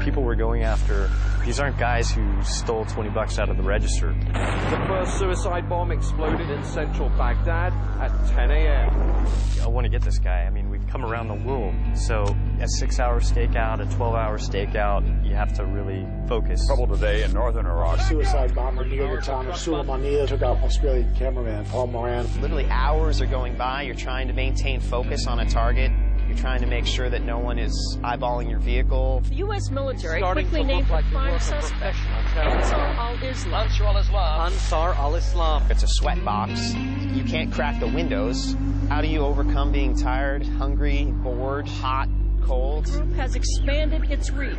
people we're going after, these aren't guys who stole 20 bucks out of the register. The first suicide bomb exploded in central Baghdad at 10 a.m. I want to get this guy. I mean, we've come around the world. So a 6-hour stakeout, a 12-hour stakeout, you have to really focus. Trouble today in northern Iraq. Suicide bomber near the town of Sulaymaniyah took out Australian cameraman Paul Moran. Literally hours are going by. You're trying to maintain focus on a target. You're trying to make sure that no one is eyeballing your vehicle. The U.S. military quickly named the prime suspect, Ansar al-Islam. Ansar al-Islam. It's a sweat box. You can't crack the windows. How do you overcome being tired, hungry, bored, hot, cold? The group has expanded its reach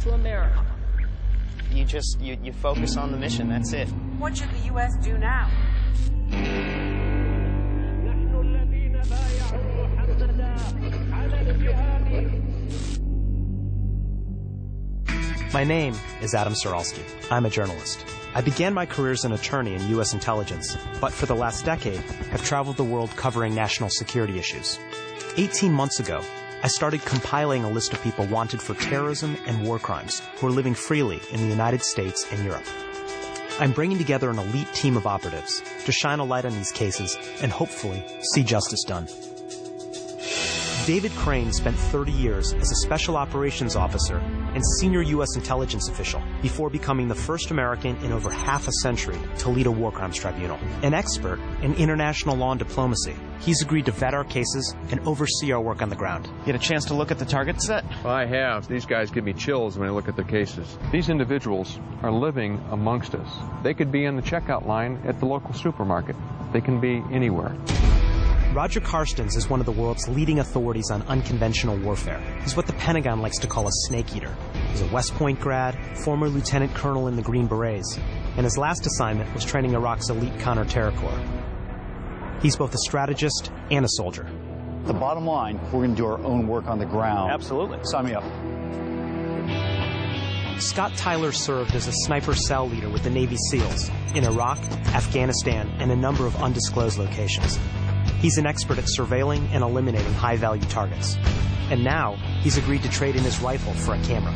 to America. You focus on the mission. That's it. What should the U.S. do now? My name is Adam Saralski. I'm a journalist. I began my career as an attorney in U.S. intelligence, but for the last decade have traveled the world covering national security issues. 18 months ago, I started compiling a list of people wanted for terrorism and war crimes who are living freely in the United States and Europe. I'm bringing together an elite team of operatives to shine a light on these cases and hopefully see justice done. David Crane spent 30 years as a special operations officer and senior U.S. intelligence official before becoming the first American in over half a century to lead a war crimes tribunal. An expert in international law and diplomacy, he's agreed to vet our cases and oversee our work on the ground. You get a chance to look at the target set? I have. These guys give me chills when I look at their cases. These individuals are living amongst us. They could be in the checkout line at the local supermarket. They can be anywhere. Roger Carstens is one of the world's leading authorities on unconventional warfare. He's what the Pentagon likes to call a snake eater. He's a West Point grad, former lieutenant colonel in the Green Berets, and his last assignment was training Iraq's elite counter-terror corps. He's both a strategist and a soldier. The bottom line, we're going to do our own work on the ground. Absolutely. Sign me up. Scott Tyler served as a sniper cell leader with the Navy SEALs in Iraq, Afghanistan, and a number of undisclosed locations. He's an expert at surveilling and eliminating high-value targets. And now, he's agreed to trade in his rifle for a camera.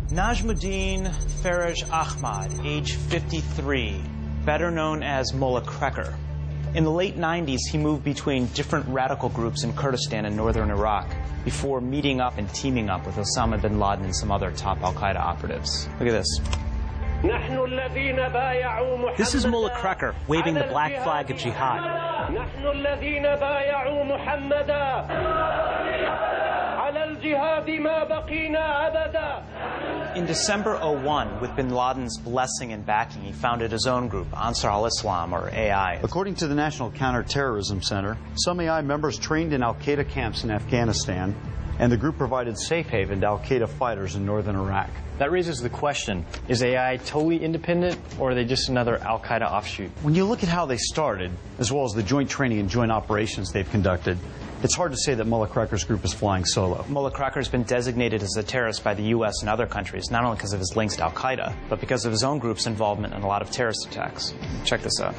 Najmuddin Faraj Ahmad, age 53, better known as Mulla Krekar. In the late 90s, he moved between different radical groups in Kurdistan and northern Iraq before meeting up and teaming up with Osama bin Laden and some other top al-Qaeda operatives. Look at this. This is Mulla Krekar waving the black flag of jihad. In December '01, with bin Laden's blessing and backing, he founded his own group, Ansar al-Islam, or AI. According to the National Counterterrorism Center, some AI members trained in al-Qaeda camps in Afghanistan, and the group provided safe haven to al-Qaeda fighters in northern Iraq. That raises the question, is AI totally independent, or are they just another al-Qaeda offshoot? When you look at how they started, as well as the joint training and joint operations they've conducted, it's hard to say that Mulla Krekar's group is flying solo. Mulla Krekar has been designated as a terrorist by the U.S. and other countries, not only because of his links to al-Qaeda, but because of his own group's involvement in a lot of terrorist attacks. Check this out.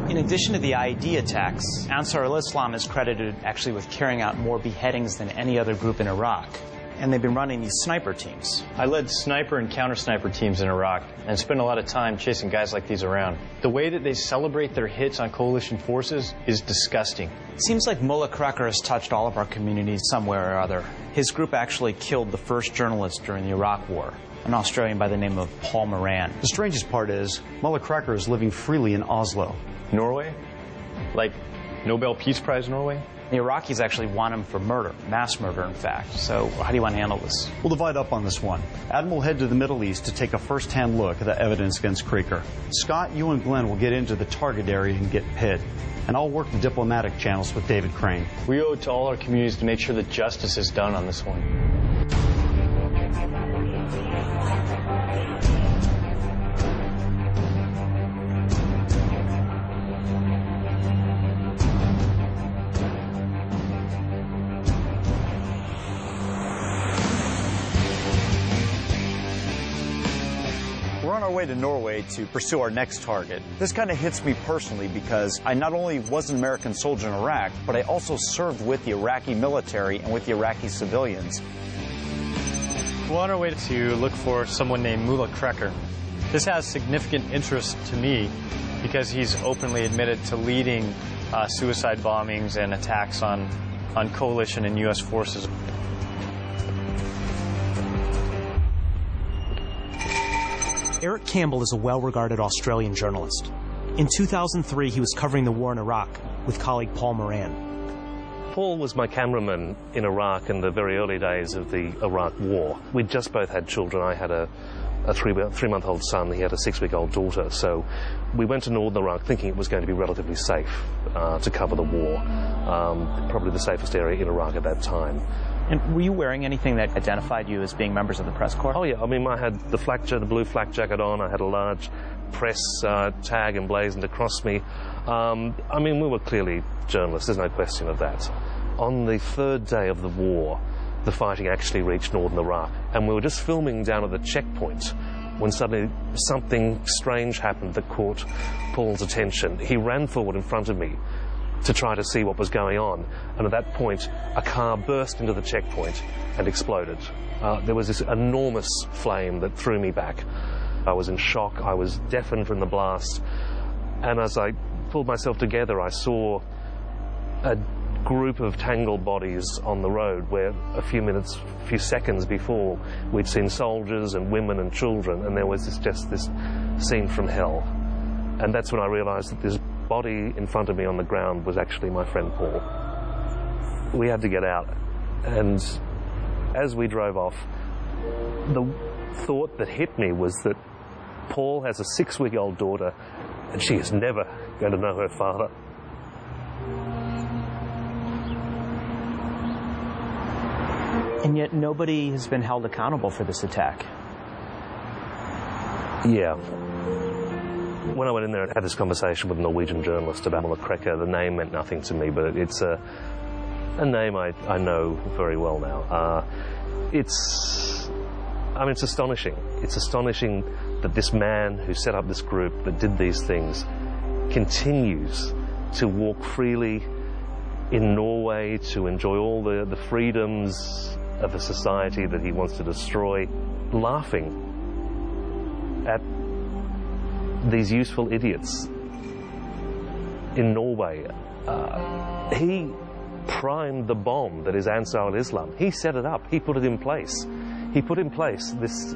In addition to the IED attacks, Ansar al-Islam is credited actually with carrying out more beheadings than any other group in Iraq. And they've been running these sniper teams. I led sniper and counter-sniper teams in Iraq and spent a lot of time chasing guys like these around. The way that they celebrate their hits on coalition forces is disgusting. It seems like Mulla Krekar has touched all of our communities somewhere or other. His group actually killed the first journalist during the Iraq War, an Australian by the name of Paul Moran. The strangest part is, Mulla Krekar is living freely in Oslo. Norway? Like Nobel Peace Prize Norway? The Iraqis actually want him for murder, mass murder, in fact. So how do you want to handle this? We'll divide up on this one. Adam will head to the Middle East to take a first-hand look at the evidence against Krekar. Scott, you and Glenn will get into the target area and get Pitt. And I'll work the diplomatic channels with David Crane. We owe it to all our communities to make sure that justice is done on this one. on our way to Norway to pursue our next target. This kind of hits me personally because I not only was an American soldier in Iraq, but I also served with the Iraqi military and with the Iraqi civilians. We're on our way to look for someone named Mulla Krekar. This has significant interest to me because he's openly admitted to leading suicide bombings and attacks on coalition and U.S. forces. Eric Campbell is a well-regarded Australian journalist. In 2003, he was covering the war in Iraq with colleague Paul Moran. Paul was my cameraman in Iraq in the very early days of the Iraq War. We'd just both had children. I had a three-month-old son. He had a 6-week-old daughter. So we went to northern Iraq thinking it was going to be relatively safe to cover the war. Probably the safest area in Iraq at that time. And were you wearing anything that identified you as being members of the press corps? Oh, yeah. I mean, I had the blue flak jacket on. I had a large press tag emblazoned across me. I mean, we were clearly journalists. There's no question of that. On the third day of the war, the fighting actually reached northern Iraq, and we were just filming down at the checkpoint when suddenly something strange happened that caught Paul's attention. He ran forward in front of me to try to see what was going on, and at that point a car burst into the checkpoint and exploded. There was this enormous flame that threw me back. I was in shock. I was deafened from the blast, and as I pulled myself together, I saw a group of tangled bodies on the road where a few seconds before we'd seen soldiers and women and children, and there was just this scene from hell. And that's when I realized that this body in front of me on the ground was actually my friend Paul. We had to get out, and as we drove off, the thought that hit me was that Paul has a 6-week-old daughter and she is never going to know her father. And yet nobody has been held accountable for this attack. Yeah. When I went in there and had this conversation with a Norwegian journalist about Mulla Krekar, the name meant nothing to me, but it's a name I know very well now. It's astonishing. It's astonishing that this man who set up this group that did these things continues to walk freely in Norway, to enjoy all the freedoms of a society that he wants to destroy, laughing at these useful idiots in Norway. He primed the bomb that is Ansar al-Islam. He set it up. He put it in place. He put in place this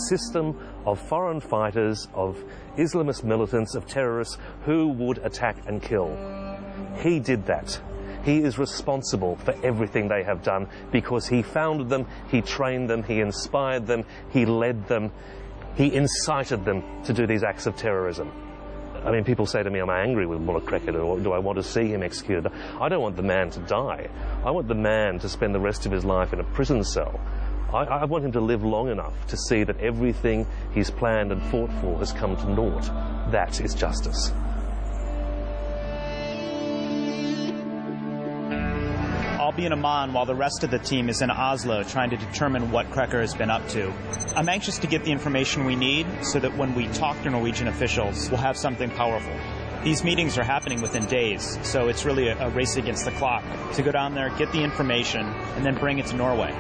system of foreign fighters, of Islamist militants, of terrorists who would attack and kill. He did that. He is responsible for everything they have done because he founded them, he trained them, he inspired them, he led them, he incited them to do these acts of terrorism. I mean, people say to me, am I angry with Mulla Krekar, or do I want to see him executed? I don't want the man to die. I want the man to spend the rest of his life in a prison cell. I want him to live long enough to see that everything he's planned and fought for has come to naught. That is justice. I'll be in Amman while the rest of the team is in Oslo trying to determine what Krekar has been up to. I'm anxious to get the information we need so that when we talk to Norwegian officials, we'll have something powerful. These meetings are happening within days, so it's really a race against the clock to go down there, get the information, and then bring it to Norway.